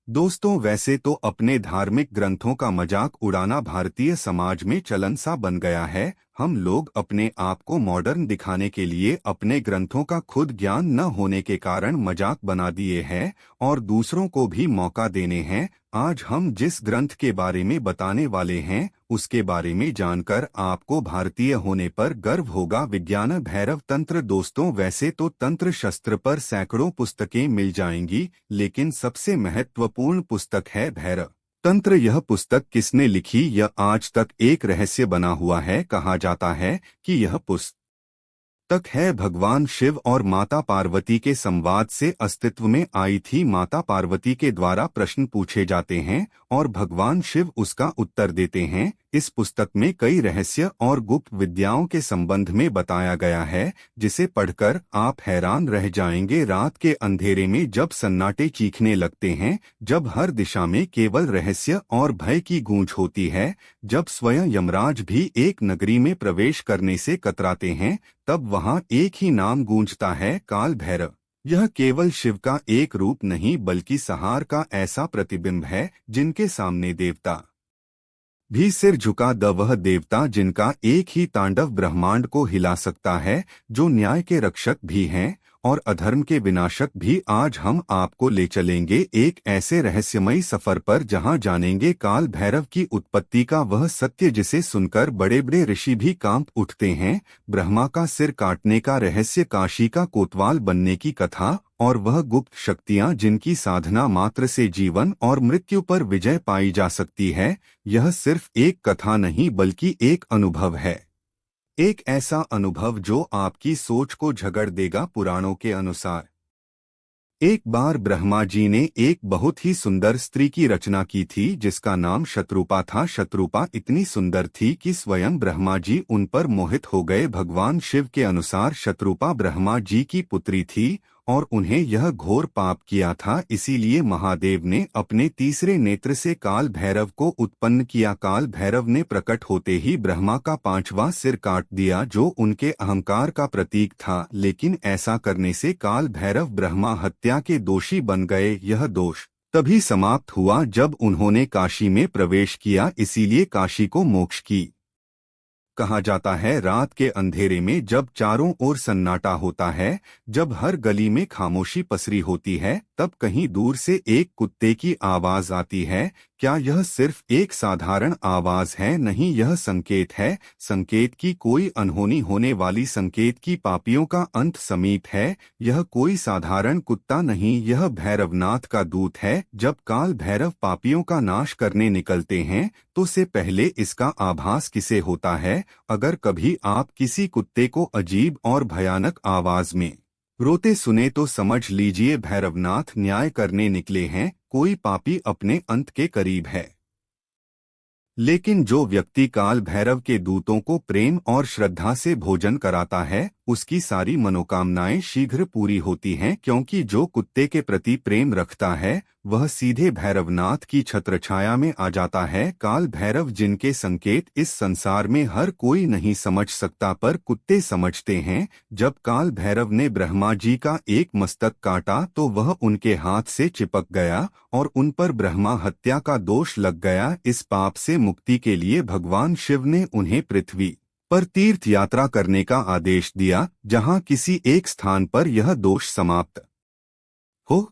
दोस्तों, वैसे तो अपने धार्मिक ग्रंथों का मजाक उड़ाना भारतीय समाज में चलन सा बन गया है। हम लोग अपने आप को मॉडर्न दिखाने के लिए अपने ग्रंथों का खुद ज्ञान न होने के कारण मजाक बना दिए हैं और दूसरों को भी मौका देने हैं। आज हम जिस ग्रंथ के बारे में बताने वाले हैं उसके बारे में जानकर आपको भारतीय होने पर गर्व होगा। विज्ञान भैरव तंत्र। दोस्तों, वैसे तो तंत्र शस्त्र पर सैकड़ों पुस्तकें मिल जाएंगी, लेकिन सबसे महत्वपूर्ण पुस्तक है भैरव तंत्र। यह पुस्तक किसने लिखी, यह आज तक एक रहस्य बना हुआ है। कहा जाता है कि यह पुस्तक है भगवान शिव और माता पार्वती के संवाद से अस्तित्व में आई थी। माता पार्वती के द्वारा प्रश्न पूछे जाते हैं और भगवान शिव उसका उत्तर देते हैं। इस पुस्तक में कई रहस्य और गुप्त विद्याओं के संबंध में बताया गया है, जिसे पढ़कर आप हैरान रह जाएंगे। रात के अंधेरे में जब सन्नाटे चीखने लगते हैं, जब हर दिशा में केवल रहस्य और भय की गूंज होती है, जब स्वयं यमराज भी एक नगरी में प्रवेश करने से कतराते हैं, तब वहां एक ही नाम गूंजता है, काल भैरव। यह केवल शिव का एक रूप नहीं बल्कि संहार का ऐसा प्रतिबिंब है जिनके सामने देवता भी सिर झुका द वह देवता जिनका एक ही तांडव ब्रह्मांड को हिला सकता है, जो न्याय के रक्षक भी हैं और अधर्म के विनाशक भी। आज हम आपको ले चलेंगे एक ऐसे रहस्यमयी सफर पर जहां जानेंगे काल भैरव की उत्पत्ति का वह सत्य जिसे सुनकर बड़े बड़े ऋषि भी कांप उठते हैं, ब्रह्मा का सिर काटने का रहस्य, काशी का कोतवाल बनने की कथा और वह गुप्त शक्तियां जिनकी साधना मात्र से जीवन और मृत्यु पर विजय पाई जा सकती है। यह सिर्फ एक कथा नहीं बल्कि एक अनुभव है, एक ऐसा अनुभव जो आपकी सोच को झगड़ देगा। पुराणों के अनुसार एक बार ब्रह्मा जी ने एक बहुत ही सुंदर स्त्री की रचना की थी जिसका नाम शत्रुपा था। शत्रुपा इतनी सुंदर थी कि स्वयं ब्रह्मा जी उन पर मोहित हो गए। भगवान शिव के अनुसार शत्रुपा ब्रह्मा जी की पुत्री थी और उन्हें यह घोर पाप किया था, इसीलिए महादेव ने अपने तीसरे नेत्र से काल भैरव को उत्पन्न किया। काल भैरव ने प्रकट होते ही ब्रह्मा का पांचवां सिर काट दिया जो उनके अहंकार का प्रतीक था, लेकिन ऐसा करने से काल भैरव ब्रह्मा हत्या के दोषी बन गए। यह दोष तभी समाप्त हुआ जब उन्होंने काशी में प्रवेश किया, इसीलिए काशी को मोक्ष की कहा जाता है। रात के अंधेरे में जब चारों ओर सन्नाटा होता है, जब हर गली में खामोशी पसरी होती है, तब कहीं दूर से एक कुत्ते की आवाज आती है। क्या यह सिर्फ एक साधारण आवाज है? नहीं, यह संकेत है। संकेत की कोई अनहोनी होने वाली, संकेत की पापियों का अंत समीप है। यह कोई साधारण कुत्ता नहीं, यह भैरवनाथ का दूत है। जब काल भैरव पापियों का नाश करने निकलते हैं तो से पहले इसका आभास किसे होता है? अगर कभी आप किसी कुत्ते को अजीब और भयानक आवाज में रोते सुने तो समझ लीजिए भैरवनाथ न्याय करने निकले हैं, कोई पापी अपने अंत के करीब है। लेकिन जो व्यक्ति काल भैरव के दूतों को प्रेम और श्रद्धा से भोजन कराता है, उसकी सारी मनोकामनाएं शीघ्र पूरी होती हैं, क्योंकि जो कुत्ते के प्रति प्रेम रखता है वह सीधे भैरवनाथ की छत्रछाया में आ जाता है। काल भैरव जिनके संकेत इस संसार में हर कोई नहीं समझ सकता पर कुत्ते समझते हैं। जब काल भैरव ने ब्रह्मा जी का एक मस्तक काटा तो वह उनके हाथ से चिपक गया और उन पर ब्रह्मा हत्या का दोष लग गया। इस पाप से मुक्ति के लिए भगवान शिव ने उन्हें पृथ्वी पर तीर्थ यात्रा करने का आदेश दिया, जहां किसी एक स्थान पर यह दोष समाप्त हो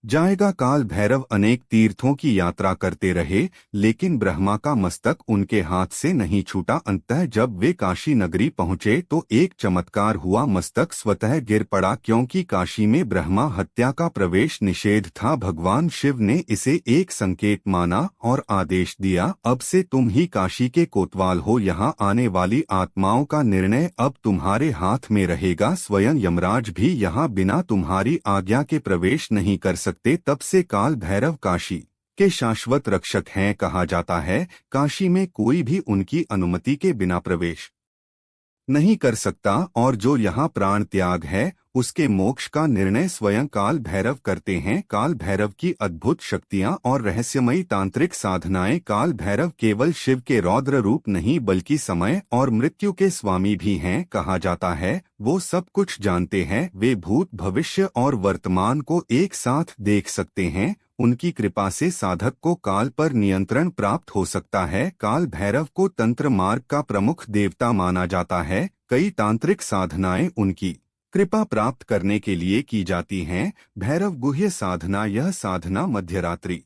जाएगा। काल भैरव अनेक तीर्थों की यात्रा करते रहे, लेकिन ब्रह्मा का मस्तक उनके हाथ से नहीं छूटा। अंततः जब वे काशी नगरी पहुंचे तो एक चमत्कार हुआ, मस्तक स्वतः गिर पड़ा, क्योंकि काशी में ब्रह्मा हत्या का प्रवेश निषेध था। भगवान शिव ने इसे एक संकेत माना और आदेश दिया, अब से तुम ही काशी के कोतवाल हो, यहाँ आने वाली आत्माओं का निर्णय अब तुम्हारे हाथ में रहेगा। स्वयं यमराज भी यहाँ बिना तुम्हारी आज्ञा के प्रवेश नहीं कर सकते। तब से काल भैरव काशी के शाश्वत रक्षक हैं। कहा जाता है काशी में कोई भी उनकी अनुमति के बिना प्रवेश नहीं कर सकता और जो यहाँ प्राण त्याग है उसके मोक्ष का निर्णय स्वयं काल भैरव करते हैं। काल भैरव की अद्भुत शक्तियाँ और रहस्यमयी तांत्रिक साधनाएं। काल भैरव केवल शिव के रौद्र रूप नहीं बल्कि समय और मृत्यु के स्वामी भी हैं। कहा जाता है वो सब कुछ जानते हैं, वे भूत भविष्य और वर्तमान को एक साथ देख सकते हैं। उनकी कृपा से साधक को काल पर नियंत्रण प्राप्त हो सकता है। काल भैरव को तंत्र मार्ग का प्रमुख देवता माना जाता है। कई तांत्रिक साधनाएं उनकी कृपा प्राप्त करने के लिए की जाती हैं। भैरव गुह्य साधना, यह साधना मध्यरात्रि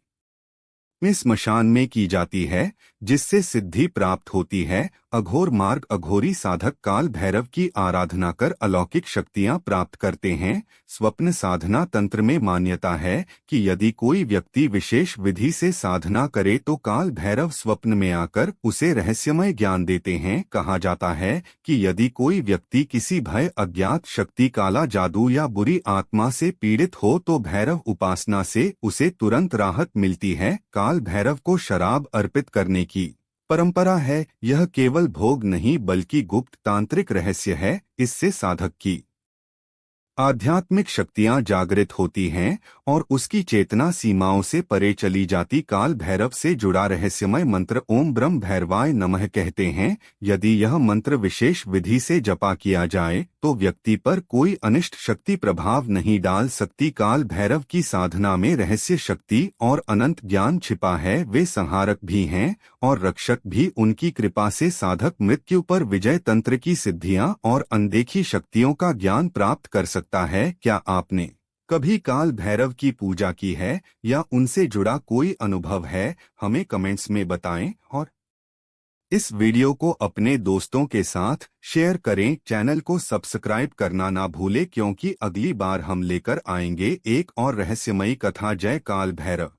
में स्मशान में की जाती है, जिससे सिद्धि प्राप्त होती है। अघोर मार्ग, अघोरी साधक काल भैरव की आराधना कर अलौकिक शक्तियां प्राप्त करते हैं। स्वप्न साधना तंत्र में मान्यता है कि यदि कोई व्यक्ति विशेष विधि से साधना करे तो काल भैरव स्वप्न में आकर उसे रहस्यमय ज्ञान देते हैं। कहा जाता है कि यदि कोई व्यक्ति किसी भय, अज्ञात शक्ति, काला जादू या बुरी आत्मा से पीड़ित हो तो भैरव उपासना से उसे तुरंत राहत मिलती है। काल भैरव को शराब अर्पित करने की परंपरा है। यह केवल भोग नहीं बल्कि गुप्त तांत्रिक रहस्य है। इससे साधक की आध्यात्मिक शक्तियां जागृत होती हैं और उसकी चेतना सीमाओं से परे चली जाती। काल भैरव से जुड़ा रहस्यमय मंत्र ओम ब्रह्म भैरवाय नमः कहते हैं। यदि यह मंत्र विशेष विधि से जपा किया जाए तो व्यक्ति पर कोई अनिष्ट शक्ति प्रभाव नहीं डाल सकती। काल भैरव की साधना में रहस्य शक्ति और अनंत ज्ञान छिपा है। वे संहारक भी हैं और रक्षक भी। उनकी कृपा से साधक मृत्यु पर विजय, तंत्र की सिद्धियां और अनदेखी शक्तियों का ज्ञान प्राप्त कर सकता है। क्या आपने कभी काल भैरव की पूजा की है या उनसे जुड़ा कोई अनुभव है? हमें कमेंट्स में बताएं और इस वीडियो को अपने दोस्तों के साथ शेयर करें। चैनल को सब्सक्राइब करना ना भूलें, क्योंकि अगली बार हम लेकर आएंगे एक और रहस्यमयी कथा। जय काल भैरव।